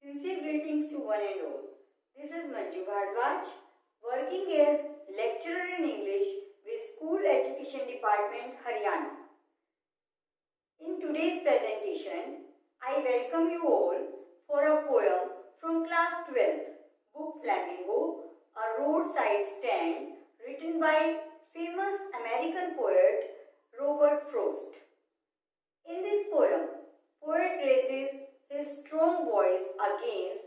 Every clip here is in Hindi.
Sincere greetings to one and all. This is Manju Bhardwaj, working as lecturer in English with School Education Department, Haryana. In today's presentation, I welcome you all for a poem from class 12th, book Flamingo, a roadside stand, written by famous American poet Robert Frost. In this poem, poet raises his strong voice against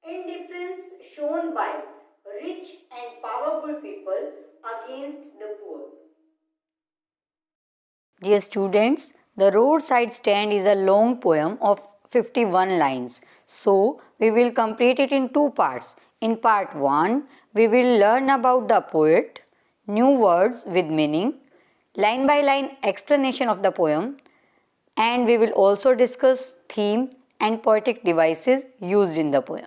indifference shown by rich and powerful people against the poor. Dear students, the roadside stand is a long poem of 51 lines. So, we will complete it in two parts. In part 1, we will learn about the poet, new words with meaning, line by line explanation of the poem, and we will also discuss theme and poetic devices used in the poem.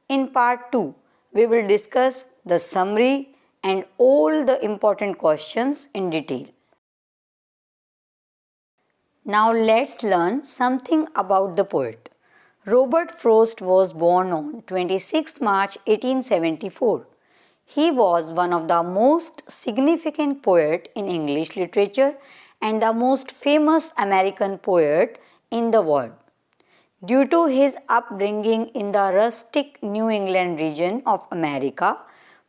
In part 2, we will discuss the summary and all the important questions in detail. Now let's learn something about the poet. Robert Frost was born on 26 March 1874. He was one of the most significant poets in English literature and the most famous American poet in the world. Due to his upbringing in the rustic New England region of America,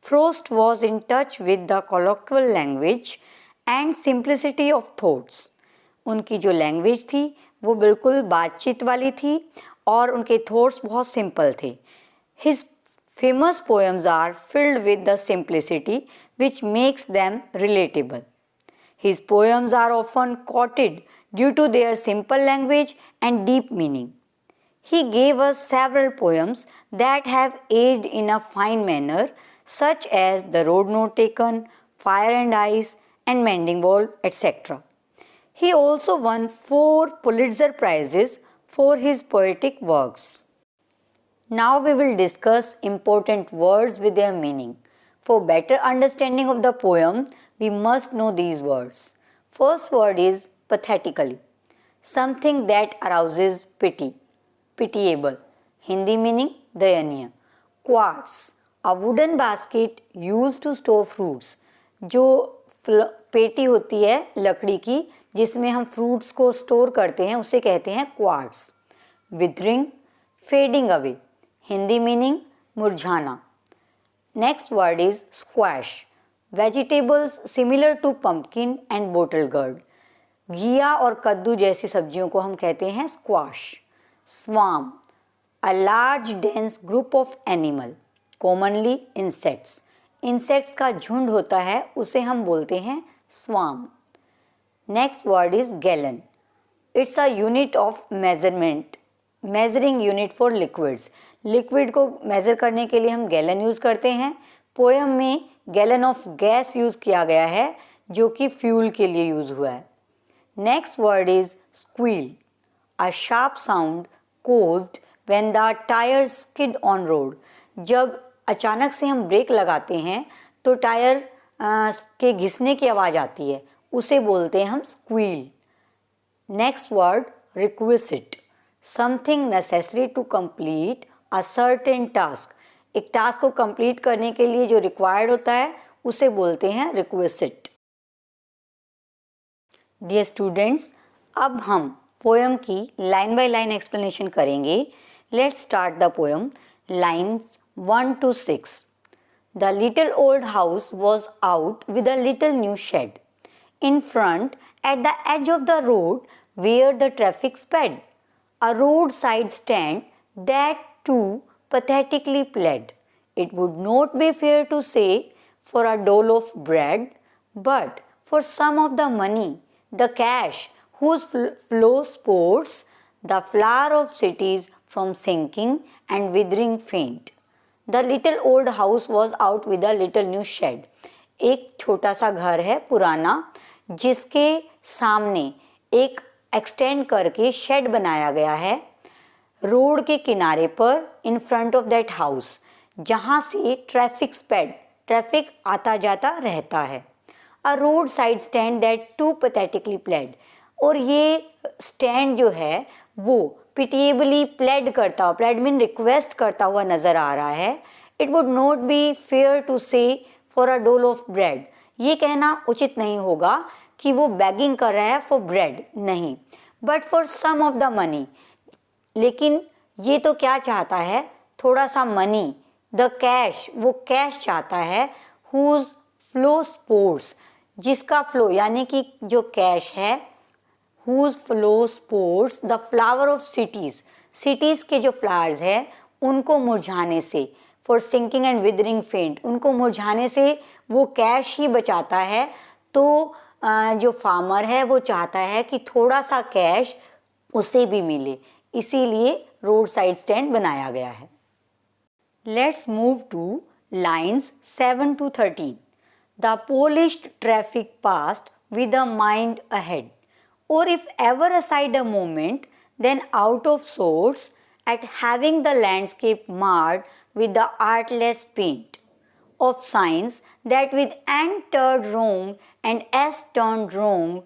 Frost was in touch with the colloquial language and simplicity of thoughts. उनकी जो लैंग्वेज थी वो बिल्कुल बातचीत वाली थी और उनके थॉट्स बहुत सिंपल थे. His famous poems are filled with the simplicity which makes them relatable. His poems are often quoted due to their simple language and deep meaning. He gave us several poems that have aged in a fine manner, such as The Road Not Taken, Fire and Ice, and Mending Wall, etc. He also won 4 Pulitzer Prizes for his poetic works. Now we will discuss important words with their meaning. For better understanding of the poem, we must know these words. First word is pathetically, something that arouses pity, pitiable. Hindi meaning dayaniya. Quartz, a wooden basket used to store fruits. जो पेटी होती है लकड़ी की जिसमें हम फ्रूट्स को स्टोर करते हैं उसे कहते हैं quarts. Withering, fading away. Hindi meaning मुरझाना. Next word is squash, vegetables similar to pumpkin and bottle gourd. घिया और कद्दू जैसी सब्जियों को हम कहते हैं squash. Swarm, a large dense group of animal, commonly insects. Insects का झुंड होता है उसे हम बोलते हैं swarm. Next word is gallon. It's a unit of measurement, measuring unit for liquids. Liquid को मेजर करने के लिए हम गैलन यूज़ करते हैं. पोएम में गैलन ऑफ गैस यूज़ किया गया है जो कि फ्यूल के लिए यूज़ हुआ है. Next word is squeal, a sharp sound caused when the tires skid on road. जब अचानक से हम ब्रेक लगाते हैं तो टायर के घिसने की आवाज़ आती है, उसे बोलते हैं हम squeal. Next word requisite, something necessary to complete a certain task. एक टास्क को कंप्लीट करने के लिए जो रिक्वायर्ड होता है उसे बोलते हैं रिक्विसिट. डियर स्टूडेंट्स, अब हम पोएम की लाइन बाय लाइन एक्सप्लेनेशन करेंगे. Let's start the poem. Lines 1 to 6. The little old house was out with a little new shed. In front, at the edge of the road, where the traffic sped, a roadside stand that too pathetically pled. It would not be fair to say for a dole of bread, but for some of the money, the cash, whose flow sports the flower of cities from sinking and withering faint. The little old house was out with a little new shed. एक छोटा सा घर है पुराना जिसके सामने एक एक्सटेंड करके शेड बनाया गया है रोड के किनारे पर, in front of that house, जहाँ से ट्रैफिक स्पेड, ट्रैफिक आता जाता रहता है. A road side stand that too pathetically pled. और ये स्टैंड जो है वो पिटिएबली प्लेड करता हुआ, प्लेड मीन रिक्वेस्ट करता हुआ नज़र आ रहा है. It would not be fair to say for a dole of bread. ये कहना उचित नहीं होगा कि वो बेगिंग कर रहा है फॉर ब्रेड, नहीं, but for some of the money. लेकिन ये तो क्या चाहता है, थोड़ा सा मनी, द कैश, वो कैश चाहता है. हुज फ्लो स्पोर्ट्स, जिसका फ्लो यानी कि जो कैश है, whose flow sports the flower of cities, cities के जो फ्लावर्स है उनको मुरझाने से, फॉर सिंकिंग एंड विदरिंग फेंट, उनको मुरझाने से वो कैश ही बचाता है. तो जो फार्मर है वो चाहता है कि थोड़ा सा कैश उसे भी मिले, इसीलिए रोड साइड स्टैंड बनाया गया है. Let's move two lines 7 to 13. The polished traffic passed with a mind ahead, or if ever aside a moment, then out of sorts at having the landscape marred with the artless paint of signs that with N turned wrong and S turned wrong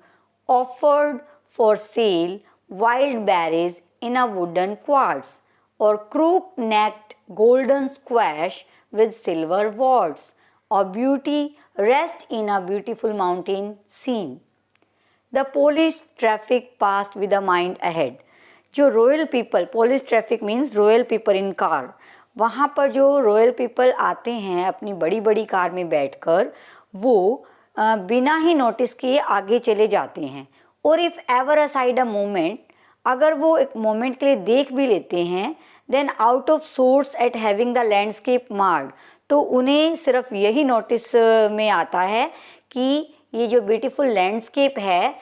offered for sale wild berries in a wooden quartz, or crook-necked golden squash with silver warts, or beauty rest in a beautiful mountain scene. The polished traffic passed with a mind ahead. जो royal people, Polish traffic means royal people in car, वहाँ पर जो रॉयल पीपल आते हैं अपनी बड़ी बड़ी कार में बैठकर, वो बिना ही नोटिस किए आगे चले जाते हैं. और if ever aside a moment, अगर वो एक मोमेंट के लिए देख भी लेते हैं, then out of sorts at having the landscape marred, तो उन्हें सिर्फ यही नोटिस में आता है कि ये जो ब्यूटीफुल लैंडस्केप है,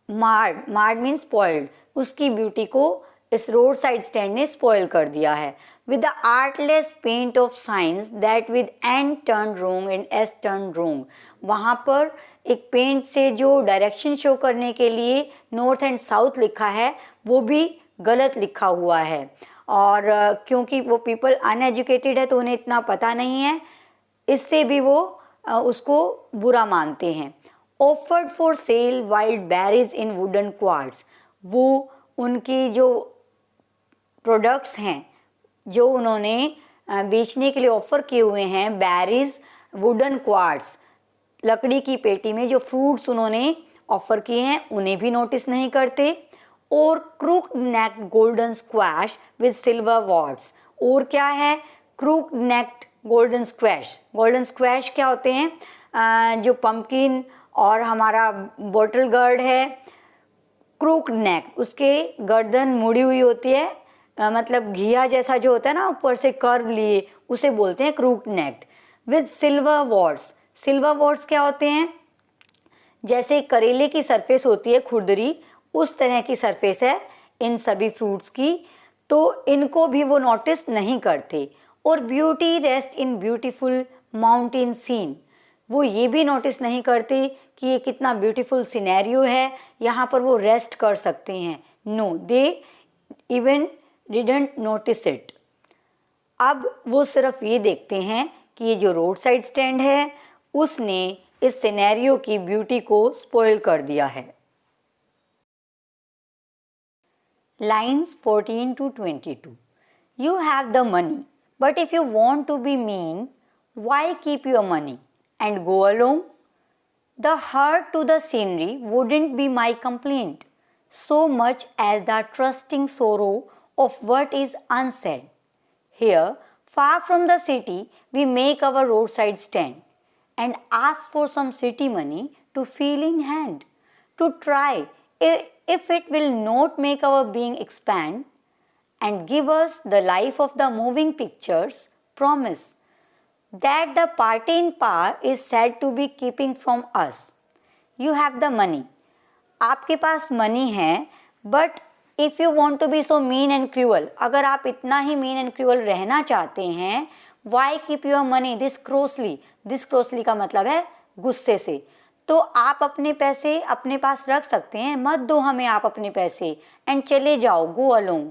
मार्ड मीन्स स्पॉइल्ड, उसकी ब्यूटी को इस रोड साइड स्टैंड ने स्पॉइल कर दिया है. With the artless paint of signs that with N turn wrong and S turn wrong, वहाँ पर एक पेंट से जो डायरेक्शन शो करने के लिए नॉर्थ एंड साउथ लिखा है वो भी गलत लिखा हुआ है. और क्योंकि वो पीपल अनएजुकेटेड है तो उन्हें इतना पता नहीं है, इससे भी वो उसको बुरा मानते हैं. Offered for sale wild berries in wooden quartz, वो उनकी जो प्रोडक्ट्स हैं जो उन्होंने बेचने के लिए ऑफ़र किए हुए हैं, बेरीज वुडन क्वार्ट्स, लकड़ी की पेटी में जो फ्रूट्स उन्होंने ऑफ़र किए हैं उन्हें भी नोटिस नहीं करते. और crook necked golden squash with silver wards, और क्या है crook necked golden squash. Golden squash क्या होते हैं, जो पंपकिन और हमारा बॉटल गर्ड है, क्रूक नेक, उसके गर्दन मुड़ी हुई होती है, मतलब घिया जैसा जो होता है ना ऊपर से कर्व लिए, उसे बोलते हैं crook necked. With silver wards, silver wards क्या होते हैं, जैसे करेले की सरफेस होती है खुरदरी, उस तरह की सरफेस है इन सभी फ्रूट्स की, तो इनको भी वो नोटिस नहीं करते. और beauty rest in beautiful mountain scene, वो ये भी नोटिस नहीं करते कि ये कितना ब्यूटीफुल सिनेरियो है, यहाँ पर वो रेस्ट कर सकते हैं. No, they even didn't notice it. अब वो सिर्फ ये देखते हैं कि ये जो रोड साइड स्टैंड है उसने इस सिनेरियो की ब्यूटी को स्पॉइल कर दिया है. Lines 14 to 22. You have the money, but if you want to be mean, why keep your money and go along? The hurt to the scenery wouldn't be my complaint, so much as the trusting sorrow of what is unsaid. Here, far from the city, we make our roadside stand and ask for some city money to feel in hand, to try if it will not make our being expand and give us the life of the moving pictures promise that the party in power is said to be keeping from us. You have the money. आपके पास मनी है, but if you want to be so mean and cruel, अगर आप इतना ही मीन एंड क्रूअल रहना चाहते हैं, why keep your money this crossly. This crossly का मतलब है गुस्से से. तो आप अपने पैसे अपने पास रख सकते हैं, मत दो हमें आप अपने पैसे, एंड चले जाओ, go along.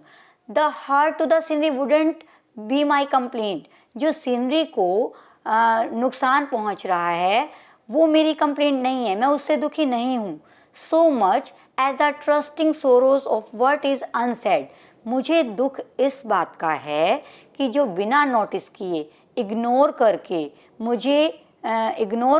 The heart to the scenery wouldn't be my complaint, जो सीनरी को नुकसान पहुंच रहा है वो मेरी कंप्लेंट नहीं है, मैं उससे दुखी नहीं हूँ. So much as the trusting sorrows of what is unsaid, मुझे दुख इस बात का है कि जो बिना नोटिस किए इग्नोर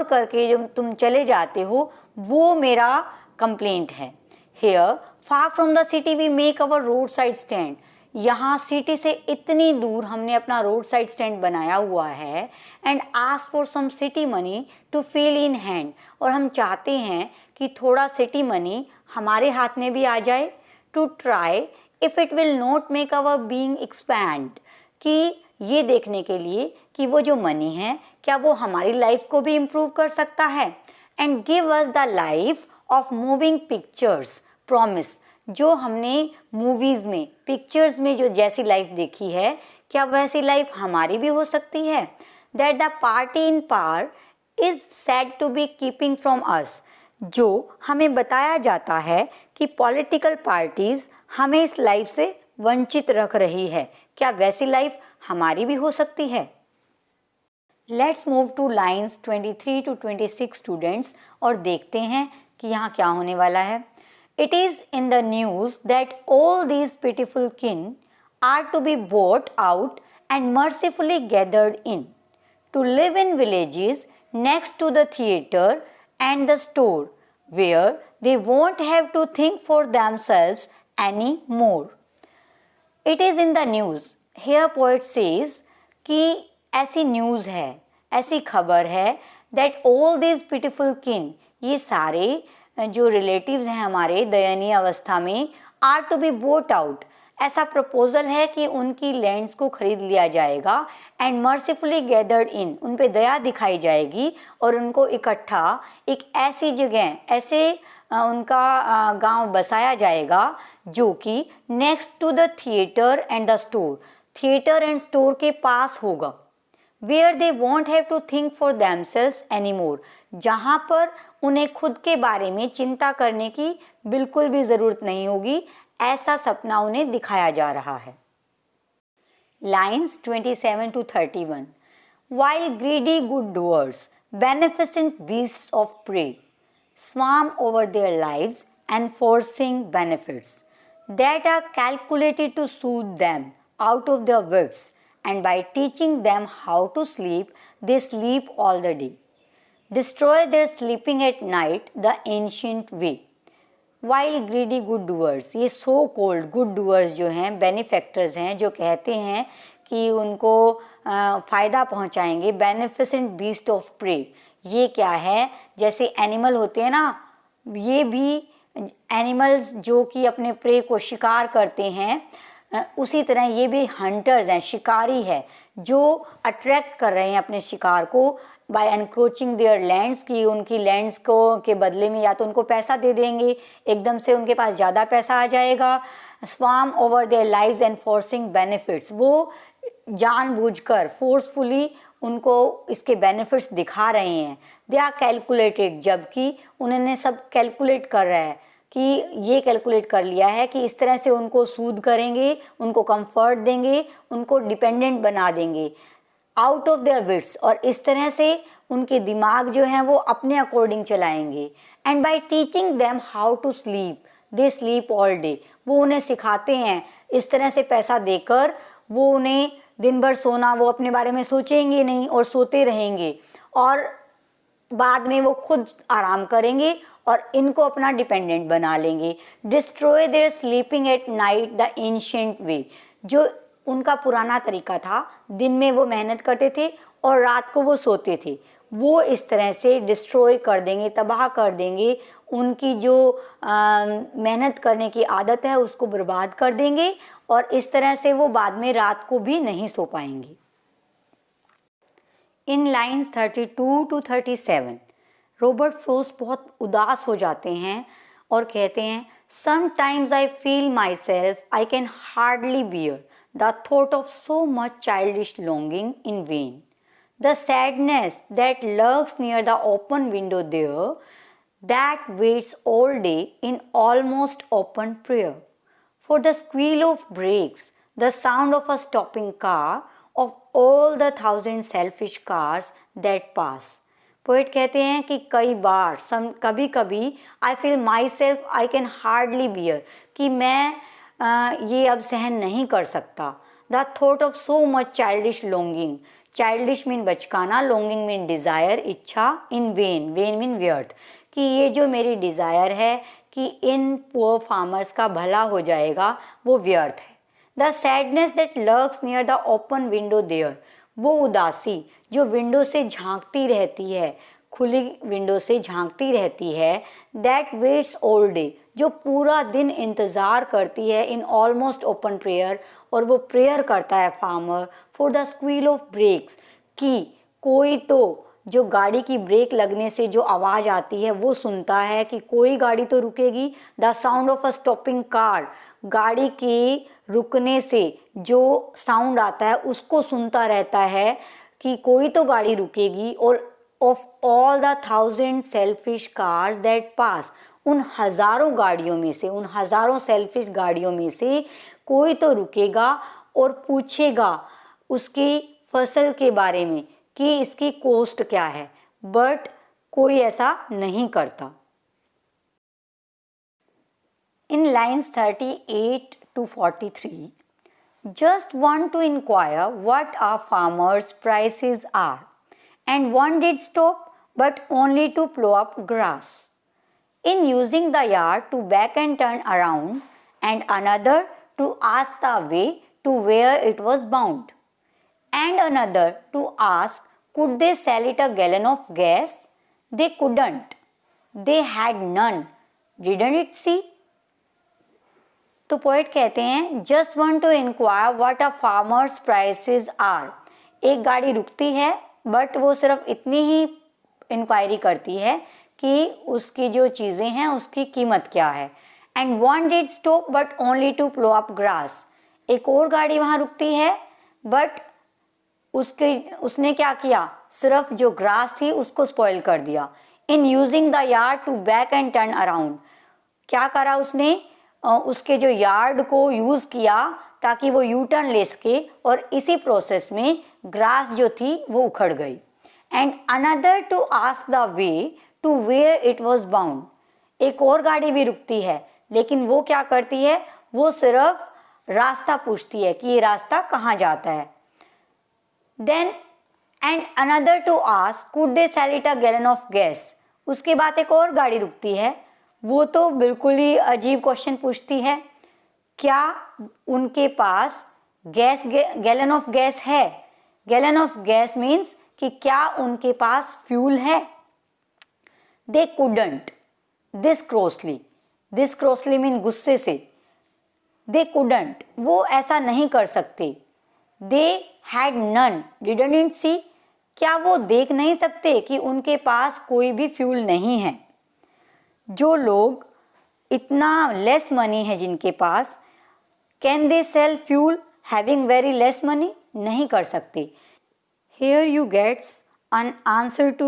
करके जो तुम चले जाते हो, वो मेरा कंप्लेंट है। Here, far from the city, we make our roadside stand. यहाँ सिटी से इतनी दूर हमने अपना रोड साइड स्टैंड बनाया हुआ है। And ask for some city money to feel in hand, और हम चाहते हैं कि थोड़ा सिटी मनी हमारे हाथ में भी आ जाए। To try if it will not make our being expand, कि ये देखने के लिए कि वो जो मनी है क्या वो हमारी लाइफ को भी इम्प्रूव कर सकता है। And give us the life of moving pictures promise, जो हमने मूवीज़ में पिक्चर्स में जो जैसी लाइफ देखी है क्या वैसी लाइफ हमारी भी हो सकती है। That the party in power is said to be keeping from us, जो हमें बताया जाता है कि पॉलिटिकल पार्टीज हमें इस लाइफ से वंचित रख रही है, क्या वैसी लाइफ हमारी भी हो सकती है। Let's move two lines 23 to 26 students, और देखते हैं कि यहाँ क्या होने वाला है। It is in the news that all these pitiful kin are to be bought out and mercifully gathered in, to live in villages next to the theatre and the store, where they won't have to think for themselves any more. It is in the news. Here poet says कि ऐसी न्यूज़ है, ऐसी खबर है that all these pitiful kin, ये सारे जो रिलेटिव्स हैं हमारे दयनीय अवस्था में, are to be vote out, ऐसा प्रपोजल है कि उनकी लैंड्स को खरीद लिया जाएगा। एंड मर्सीफुली गैदर्ड इन, उन पे दया दिखाई जाएगी और उनको इकट्ठा एक ऐसी जगह, ऐसे उनका गांव बसाया जाएगा जो कि next to the theatre and the store, theatre and store के पास होगा। Where they won't have to think for themselves anymore, जहाँ पर उन्हें खुद के बारे में चिंता करने की बिल्कुल भी ज़रूरत नहीं होगी, ऐसा सपना उन्हें दिखाया जा रहा है। Lines 27 to 31. While greedy good doers, beneficent beasts of prey, swarm over their lives enforcing benefits that are calculated to soothe them out of their wits, and by teaching them how to sleep, they sleep all the day. Destroy their sleeping at night the ancient way. While greedy good doers, ये so called good doers जो हैं, benefactors हैं, जो कहते हैं कि उनको फ़ायदा पहुंचाएंगे, beneficent beast of prey, ये क्या है, जैसे एनिमल होते हैं ना, ये भी एनिमल्स जो कि अपने प्रे को शिकार करते हैं, उसी तरह ये भी हंटर्स हैं, शिकारी है, जो अट्रैक्ट कर रहे हैं अपने शिकार को बाय एनक्रोचिंग देयर लैंड्स, की उनकी लैंड्स को के बदले में या तो उनको पैसा दे देंगे, एकदम से उनके पास ज़्यादा पैसा आ जाएगा। Swarm over their lives and forcing benefits, वो जानबूझकर फोर्सफुली उनको इसके बेनिफिट्स दिखा रहे हैं। दे आर कैलकुलेटेड, जबकि उन्होंने सब कैलकुलेट कर रहा है कि ये कैलकुलेट कर लिया है कि इस तरह से उनको सूद करेंगे, उनको कंफर्ट देंगे, उनको डिपेंडेंट बना देंगे आउट ऑफ देयर विट्स, और इस तरह से उनके दिमाग जो हैं वो अपने अकॉर्डिंग चलाएंगे। And by teaching them how to sleep, they sleep all day, वो उन्हें सिखाते हैं इस तरह से पैसा देकर, वो उन्हें दिन भर सोना, वो अपने बारे में सोचेंगे नहीं और सोते रहेंगे, और बाद में वो खुद आराम करेंगे और इनको अपना डिपेंडेंट बना लेंगे। Destroy their sleeping at night the ancient way, जो उनका पुराना तरीका था, दिन में वो मेहनत करते थे और रात को वो सोते थे, वो इस तरह से डिस्ट्रॉय कर देंगे, तबाह कर देंगे, उनकी जो मेहनत करने की आदत है उसको बर्बाद कर देंगे, और इस तरह से वो बाद में रात को भी नहीं सो पाएंगे। इन लाइन्स 32 to 37 रॉबर्ट फ्रॉस्ट बहुत उदास हो जाते हैं और कहते हैं, sometimes I feel myself I can hardly bear the thought of so much childish longing in vain, the sadness that lurks near the open window there, that waits all day in almost open prayer, for the squeal of brakes, the sound of a stopping car, of all the 1,000 selfish cars that pass. Poet कहते हैं कि कई बार कभी कभी I feel myself I can hardly bear, कि मैं ये अब सहन नहीं कर सकता। The thought of so much childish longing, childish mean बचकाना, लॉन्गिंग मीन डिज़ायर, इच्छा, इन वेन, वेन मीन व्यर्थ, कि ये जो मेरी डिज़ायर है कि इन पुअर फार्मर्स का भला हो जाएगा, वो व्यर्थ है। The sadness that lurks near the open window there, वो उदासी जो विंडो से झांकती रहती है, खुली विंडो से झांकती रहती है। दैट वेट्स ऑल डे, जो पूरा दिन इंतज़ार करती है। इन ऑलमोस्ट ओपन प्रेयर, और वो प्रेयर करता है farmer for the squeal of brakes, कि कोई तो जो गाड़ी की ब्रेक लगने से जो आवाज़ आती है वो सुनता है, कि कोई गाड़ी तो रुकेगी। The sound of a stopping car, गाड़ी के रुकने से जो साउंड आता है उसको सुनता रहता है कि कोई तो गाड़ी रुकेगी। और of all the 1000 selfish cars that pass, उन हज़ारों गाड़ियों में से, उन हज़ारों सेल्फिश गाड़ियों में से कोई तो रुकेगा और पूछेगा उसकी फसल के बारे में कि इसकी कॉस्ट क्या है, बट कोई ऐसा नहीं करता। In lines 38 to 43, just want to inquire what our farmers' prices are, and one did stop, but only to plow up grass. In using the yard to back and turn around, and another to ask the way to where it was bound, and another to ask could they sell it a gallon of gas? They couldn't. They had none. Didn't it see? तो पोएट कहते हैं just want to inquire what a farmer's prices are. एक गाड़ी रुकती है बट वो सिर्फ इतनी ही इंक्वायरी करती है कि उसकी जो चीज़ें हैं उसकी कीमत क्या है। And one did stop but only to plough up grass, एक और गाड़ी वहाँ रुकती है बट उसने क्या किया, सिर्फ जो ग्रास थी उसको स्पॉइल कर दिया। In using the yard to back and turn around, क्या करा उसने, उसके जो यार्ड को यूज़ किया ताकि वो यू टर्न ले सके, और इसी प्रोसेस में ग्रास जो थी वो उखड़ गई। And another to ask the way to where it was bound, एक और गाड़ी भी रुकती है लेकिन वो क्या करती है, वो सिर्फ रास्ता पूछती है कि ये रास्ता कहाँ जाता है। Then and another to ask could they sell it a gallon of gas, उसके बाद एक और गाड़ी रुकती है, वो तो बिल्कुल ही अजीब क्वेश्चन पूछती है, क्या उनके पास गैस गैलन ऑफ गैस है। गैलन ऑफ गैस मीन्स कि क्या उनके पास फ्यूल है। They couldn't, this crossly mean गुस्से से, दे कुडंट, वो ऐसा नहीं कर सकते। They had none, didn't it see, क्या वो देख नहीं सकते कि उनके पास कोई भी फ्यूल नहीं है। जो लोग इतना लेस मनी है जिनके पास, can they sell fuel having very less money, नहीं कर सकते। Here you gets an answer to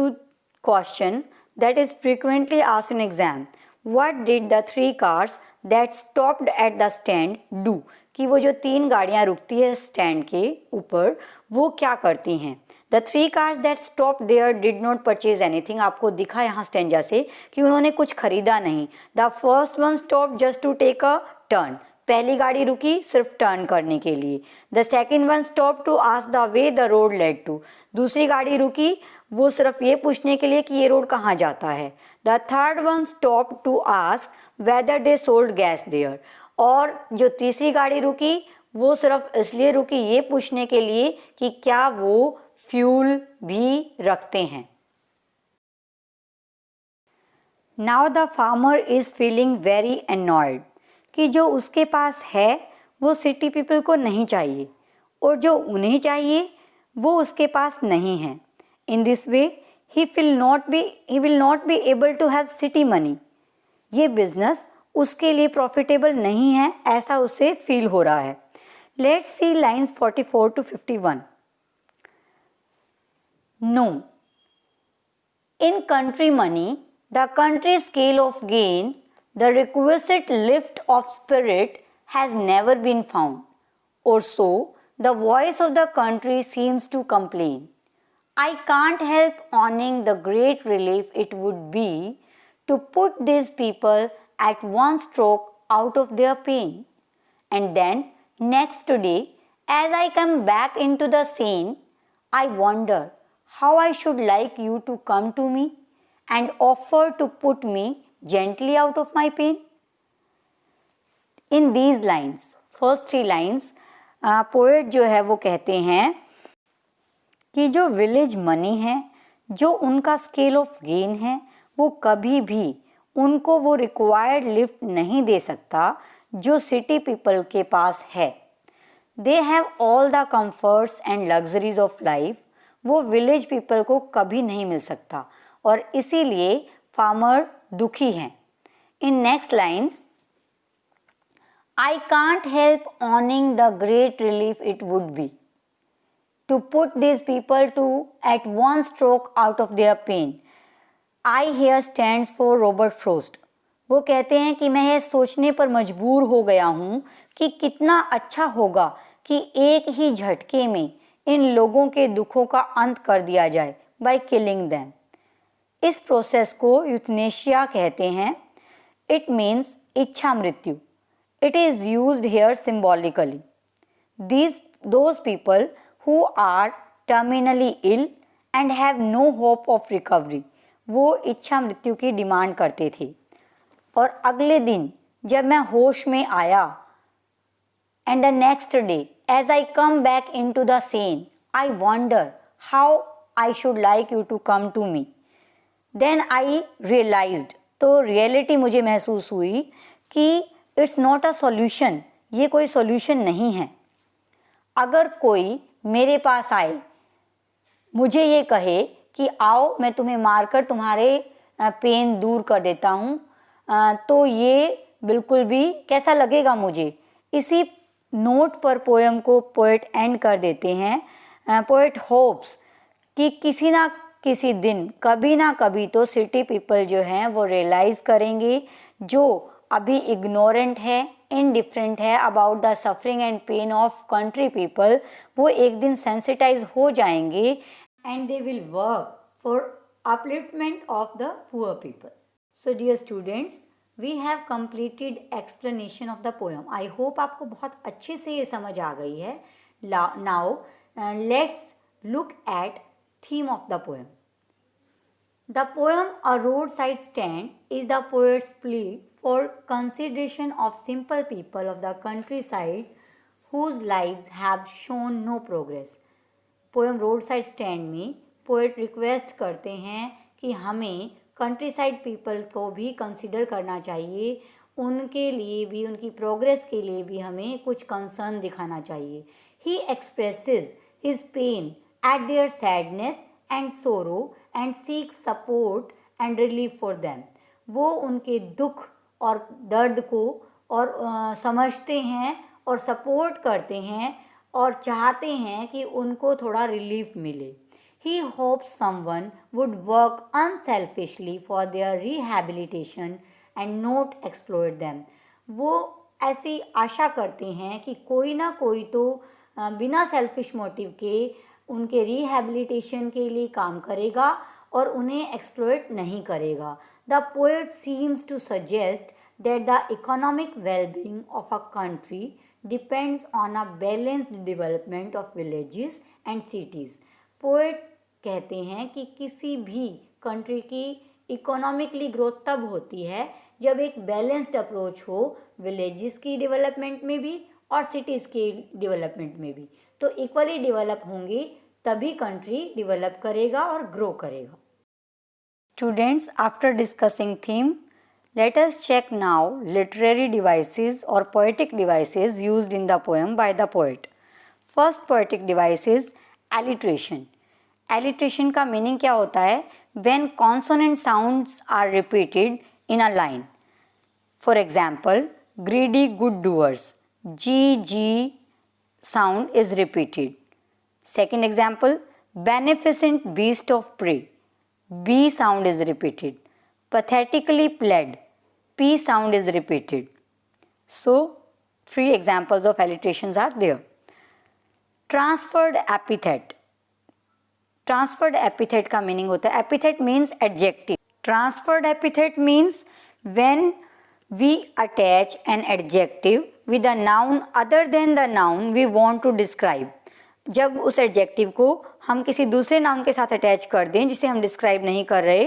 question that is frequently asked in exam. What did the 3 cars that stopped at the stand do? कि वो जो 3 गाड़ियाँ रुकती है स्टैंड के ऊपर वो क्या करती हैं। The 3 cars that stopped there did not purchase anything. आपको दिखा यहाँ स्टेंजा से कि उन्होंने कुछ खरीदा नहीं। The first one stopped just to take a turn. पहली गाड़ी रुकी सिर्फ टर्न करने के लिए। The second one stopped to ask the way the road led to. दूसरी गाड़ी रुकी वो सिर्फ ये पूछने के लिए कि ये रोड कहाँ जाता है। The third one stopped to ask whether they sold gas there. और जो तीसरी गाड़ी रुकी वो सिर्फ इसलिए रुकी ये पूछने के लिए कि क्या वो फ्यूल भी रखते हैं। Now the farmer is feeling very annoyed कि जो उसके पास है वो सिटी पीपल को नहीं चाहिए और जो उन्हें चाहिए वो उसके पास नहीं है। In this way he will not be able to have city money. ये बिजनेस उसके लिए प्रॉफिटेबल नहीं है ऐसा उसे फील हो रहा है। Let's see lines 44 to 51. No. In country money, the country scale of gain, the requisite lift of spirit has never been found. Or so, the voice of the country seems to complain. I can't help owning the great relief it would be to put these people at one stroke out of their pain. And then, next day, as I come back into the scene, I wonder how I should like you to come to me and offer to put me gently out of my pain. In these lines, first 3 lines, poet जो है वो कहते हैं कि जो विलेज मनी है, जो उनका स्केल ऑफ गेन है, वो कभी भी उनको वो रिक्वायर्ड लिफ्ट नहीं दे सकता जो सिटी पीपल के पास है. They have all the comforts and luxuries of life. वो विलेज पीपल को कभी नहीं मिल सकता और इसीलिए फार्मर दुखी हैं. In next lines, I can't help owning the great relief it would be to put these people to at one stroke out of their pain. I here stands for Robert Frost. वो कहते हैं कि मैं यह सोचने पर मजबूर हो गया हूँ कि कितना अच्छा होगा कि एक ही झटके में इन लोगों के दुखों का अंत कर दिया जाए by killing them. इस प्रोसेस को यूथनेशिया कहते हैं. It means इच्छा मृत्यु. It is used here symbolically. Those people who are terminally ill and have no hope of recovery, वो इच्छा मृत्यु की डिमांड करते थे. और अगले दिन जब मैं होश में आया, and the next day as I come back into the scene, I wonder how I should like you to come to me. Then I realized, तो रियलिटी मुझे महसूस हुई कि इट्स नॉट अ सॉल्यूशन, ये कोई सॉल्यूशन नहीं है. अगर कोई मेरे पास आए, मुझे ये कहे कि आओ मैं तुम्हें मारकर तुम्हारे पेन दूर कर देता हूँ, तो ये बिल्कुल भी कैसा लगेगा मुझे. इसी नोट पर पोएम को पोएट एंड कर देते हैं. पोएट होप्स कि किसी ना किसी दिन, कभी ना कभी तो सिटी पीपल जो हैं वो रियलाइज़ करेंगे, जो अभी इग्नोरेंट है, इनडिफरेंट है about the suffering and pain of country people, वो एक दिन सेंसिटाइज हो जाएंगे and they will work for upliftment of the poor people. So dear students, we have completed explanation of the poem. I hope आपको बहुत अच्छे से ये समझ आ गई है. Now let's look at theme of the poem. The poem A Roadside Stand is the poet's plea for consideration of simple people of the countryside whose lives have shown no progress. Poem road side stand में पोएट रिक्वेस्ट करते हैं कि हमें कंट्री साइड पीपल को भी कंसिडर करना चाहिए, उनके लिए भी, उनकी प्रोग्रेस के लिए भी हमें कुछ कंसर्न दिखाना चाहिए. ही expresses his pain eight there sadness and sorrow and seek support and relief for them. वो उनके दुख और दर्द को और समझते हैं और सपोर्ट करते हैं और चाहते हैं कि उनको थोड़ा रिलीफ मिले. He hopes someone would work unselfishly for their rehabilitation and not exploit them. वो ऐसी आशा करते हैं कि कोई ना कोई तो बिना सेल्फिश मोटिव के उनके रिहैबिलिटेशन के लिए काम करेगा और उन्हें एक्सप्लॉइट नहीं करेगा. The poet seems to suggest that the economic wellbeing of a country depends on a balanced development of villages and cities. Poet कहते हैं कि किसी भी कंट्री की इकोनॉमिकली ग्रोथ तब होती है जब एक बैलेंस्ड अप्रोच हो विलेजेस की डेवलपमेंट में भी और सिटीज़ के डेवलपमेंट में भी. तो इक्वली डेवलप होंगे तभी कंट्री डेवलप करेगा और ग्रो करेगा. Students, after discussing theme, let us check now literary devices और poetic devices used in the poem by the poet. First poetic device is alliteration. Alliteration का मीनिंग क्या होता है? When consonant sounds are repeated in a line. For example, greedy good doers, G sound is repeated. Second example, beneficent beast of prey, B sound is repeated. Pathetically pled, P sound is repeated. So, 3 examples of alliterations are there. Transferred epithet. Transferred epithet का meaning होता है, epithet means adjective. Transferred epithet means when we attach an adjective with a noun other than the noun we want to describe. जब उस एडजेक्टिव को हम किसी दूसरे नाउन के साथ अटैच कर दें जिसे हम डिस्क्राइब नहीं कर रहे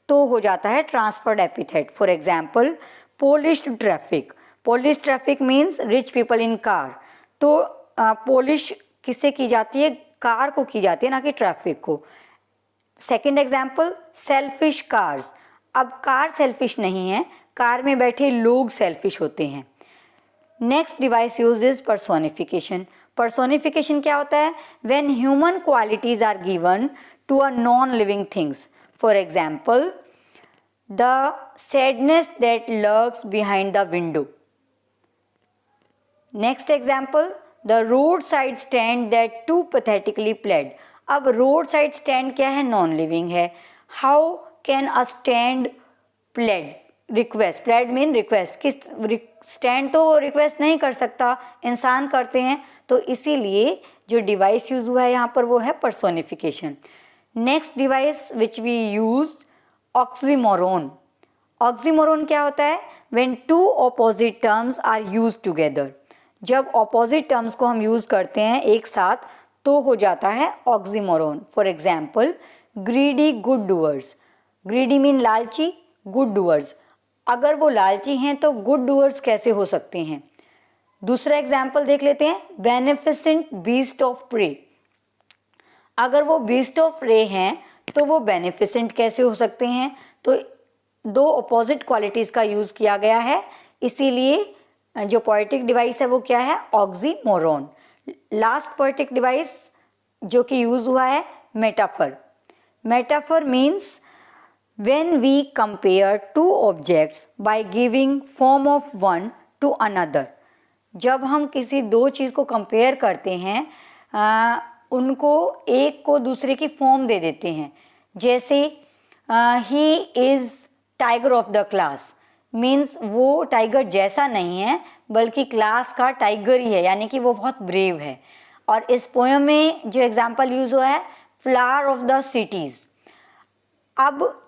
तो हो जाता है transferred epithet. For example, polished traffic. Polish traffic means rich people in car. तो पोलिश किससे की जाती है? कार को की जाती है, ना कि ट्रैफिक को. Second example, selfish cars. अब कार सेल्फिश नहीं है, कार में बैठे लोग सेल्फिश होते हैं. Next device use is personification. Personification क्या होता है? When human qualities are given to a non living things. For example, the sadness that lurks behind the window. Next example, the road side stand that too pathetically pled. अब रोड साइड स्टैंड क्या है? नॉन लिविंग है. How can a stand played? Request. Played mean request. किस स्टैंड तो रिक्वेस्ट नहीं कर सकता, इंसान करते हैं. तो इसीलिए जो डिवाइस यूज हुआ है यहाँ पर वो है personification. Next device which we use, oxymoron. Oxymoron क्या होता है? When two opposite terms are use together. जब ऑपोजिट टर्म्स को हम यूज करते हैं एक साथ तो हो जाता है oxymoron. For example, greedy good doers. Greedy mean लालची, गुड डूअर्स. अगर वो लालची हैं तो गुड डूअर्स कैसे हो सकते हैं? दूसरा एग्जाम्पल देख लेते हैं, बेनिफिसेंट बीस्ट ऑफ प्रे. अगर वो बीस्ट ऑफ प्रे हैं तो वो बेनिफिसेंट कैसे हो सकते हैं? तो दो अपोजिट क्वालिटीज का यूज किया गया है, इसीलिए जो पोएटिक डिवाइस है वो क्या है? ऑक्सीमोरोन. लास्ट पोएटिक डिवाइस जो कि यूज हुआ है, metaphor. Metaphor means when we compare two objects by giving form of one to another. जब हम किसी दो चीज़ को कंपेयर करते हैं, उनको एक को दूसरे की फॉर्म दे देते हैं. जैसे he is tiger of the class means वो टाइगर जैसा नहीं है बल्कि क्लास का टाइगर ही है, यानी कि वो बहुत ब्रेव है. और इस पोएम में जो एग्जाम्पल यूज हुआ है, फ्लावर ऑफ द सिटीज़. अब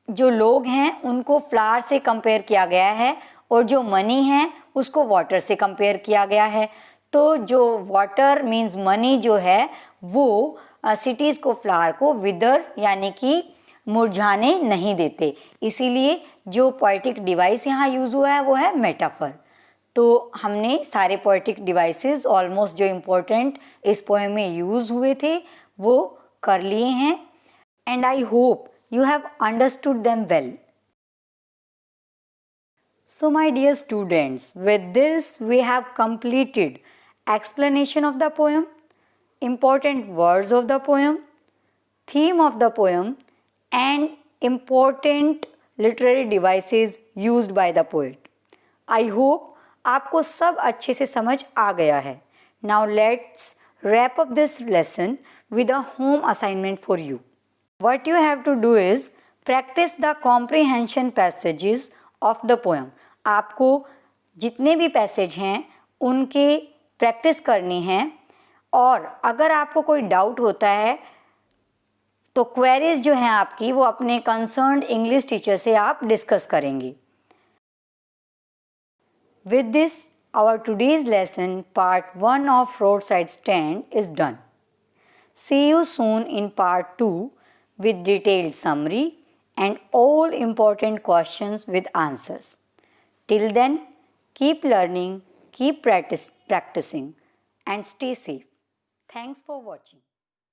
जो लोग हैं उनको फ्लावर से कंपेयर किया गया है और जो मनी है उसको वाटर से कंपेयर किया गया है. तो जो वाटर मीन्स मनी जो है वो सिटीज़ को, फ्लावर को विदर यानी कि मुरझाने नहीं देते. इसीलिए जो पोएटिक डिवाइस यहाँ यूज हुआ है वो है मेटाफर. तो हमने सारे पोएटिक डिवाइसेस ऑलमोस्ट जो इम्पोर्टेंट इस पोएम में यूज हुए थे वो कर लिए हैं. And I hope you have understood them well. So my dear students, with this we have completed explanation of the poem, important words of the poem, theme of the poem and important literary devices used by the poet. I hope आपको सब अच्छे से समझ आ गया है. Now let's wrap up this lesson with a home assignment for you. What you have to do is practice the comprehension passages of the poem. आपको जितने भी पैसेज हैं उनके प्रैक्टिस करनी है और अगर आपको कोई डाउट होता है तो क्वेरीज जो हैं आपकी वो अपने कंसर्न्ड इंग्लिश टीचर से आप डिस्कस करेंगे. With this, our today's lesson part 1 of Roadside Stand is done. See you soon in part 2 with detailed summary and all important questions with answers. Till then, keep learning, keep practicing and stay safe. Thanks for watching.